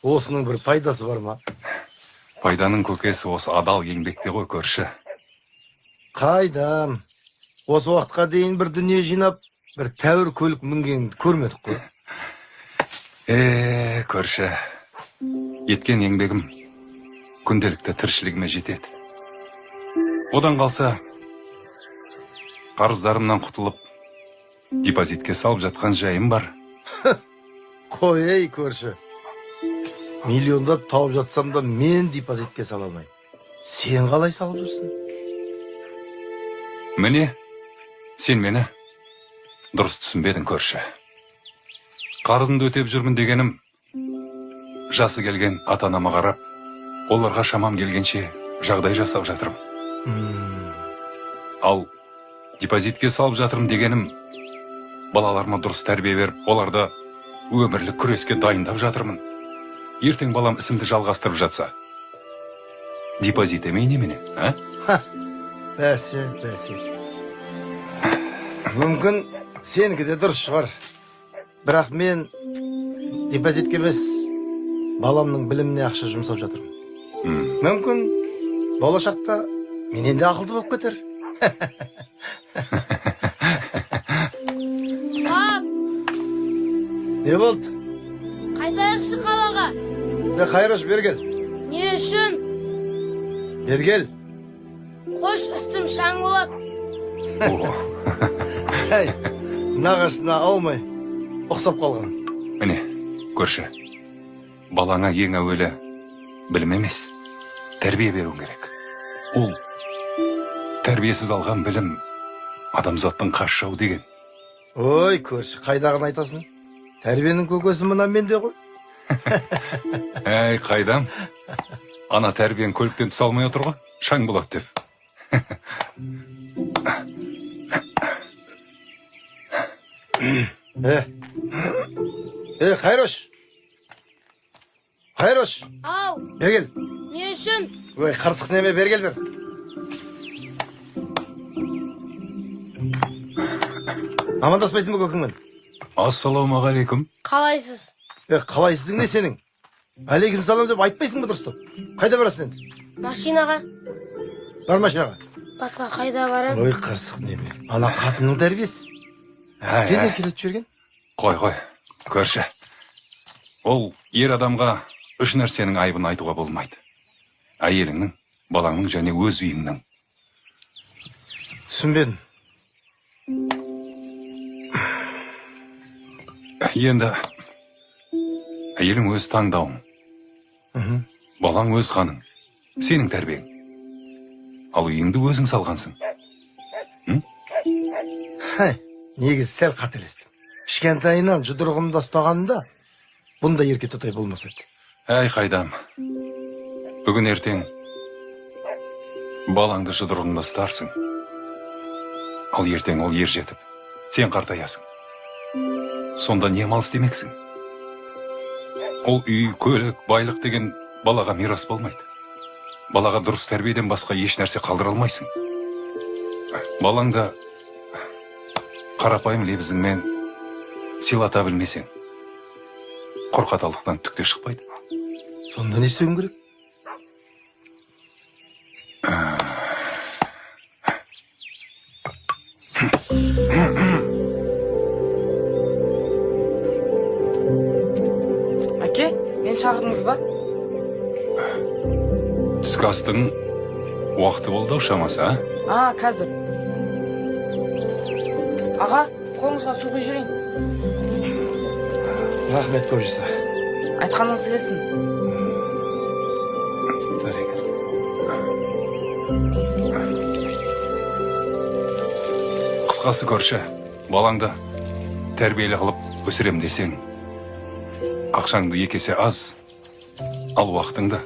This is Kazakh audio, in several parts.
осының бір пайдасы бар ма? Пайданың көкесі осы адал еңбекте ғой, көрші. Қайдам. Осы уақытқа дейін бір дүние жинап, бір тәуір көлік мінгенді көрмедік қой. Көрші. Еткен еңбегім күнделікті тіршілігіме жетеді. Одан қалса, қарыздарымнан құтылып, депозитке салып жатқан жайым бар. Қой, ей, көрші. Миллиондап тауып жатсам да мен депозитке сала алмаймын. Сен қалай салып жүрсің? Міне, сен мені дұрыс түсінбедің, көрші. Қарызымды өтеп жүрмін дегенім, жасы келген ата-анама қарап, оларға шамам келгенше жағдай жасап жатырмын. Ал депозитке салып жатырмын дегенім, балаларыма дұрыс тәрбие беріп, оларды өмірлік күреске дайындап жатырмын. Ертең балам ісімді жалғастырып жатса, депозит емей немене, а? Бәсе. Мүмкін сенікі де дұрыс шығар. Бірақ мен депозитке емес, баламның біліміне ақша жұмсап жатырмын. Мүмкін болашақта менен де ақылды болып кетер. Пап! Не болды? Қайтайықшы қалаға. Қайраш, бергел. Не үшін? Бергел. Қош, үстім шаң болады. Әй, нағашына аумай, ұқсап қалған. Міне, көрші, балаңа ең әуелі білім емес, тәрбие беруің керек. Ол тәрбиесіз алған білім адамзаттың қас жауы деген. Ой, көрші, қайдағын айтасың? Тәрбиенің көкесі мына менде ғой. Әй, қайдам? Ана тәрбиен көліктен түсе алмай отыр ғой, шаң болады деп. Қайрош. Қайрош. Ау! Бергел. Не үшін? Ой, қырсық неме, бергел бер. Амандаспайсың ба көкіңмен? Ассалаумағалейкум. Қалайсыз? Қалайсыздың не сенің? Алейкум салам деп айтпайсың ба дұрыстап? Қайда барасың енді? Машинаға. Бар машинаға. Басқа қайда барам? Ой, қырсық неме. Ана қатынның тәрбиесі. Әттен келіп жүрген? Қой, көрші. Ол ер адамға үш нәрсенің айыбын айтуға болмайды. Әйеліңнің, балаңның және өз үйіңнің. Түсінбедім. Енді әйелің өз таңдауың. Балаң өз қаның. Сенің тәрбиең. Ал үйіңді өзің салғансың. Негіз сәл қателестім. Кішкентайынан жұдырығымда ұстағанында бұндай ерке тұтай болмас еді. Әй, қайдам. Бүгін ертең балаңды жұдырығыңда ұстарсың. Ал ертең ол ер жетіп, сен қартаясың. Сонда не амал істемексің? Ол үй, көлік, байлық деген балаға мирас болмайды. Балаға дұрыс тәрбиеден басқа еш нәрсе қалдыра алмайсың. Балаңда қарапайым лебізіңмен сыйлата білмесең, қорқаталықтан түк те шықпайды. Сонда не істеуім керек? Әке, мен шақырдыңыз ба? Түскі астың уақыты болды шамасы, а? Қазір. Аға, қолыңызға су құйып жіберейін. Рахмет көп жаса. Айтқаныңыз келсін. Қысқасы көрші, балаңды тәрбиелі қылып өсірем десең, ақшаңды екесе аз, ал уақытыңды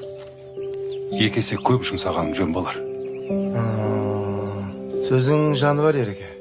екесе көп жұмсаған жөн болар. Сөзің жаны бар, Ереке.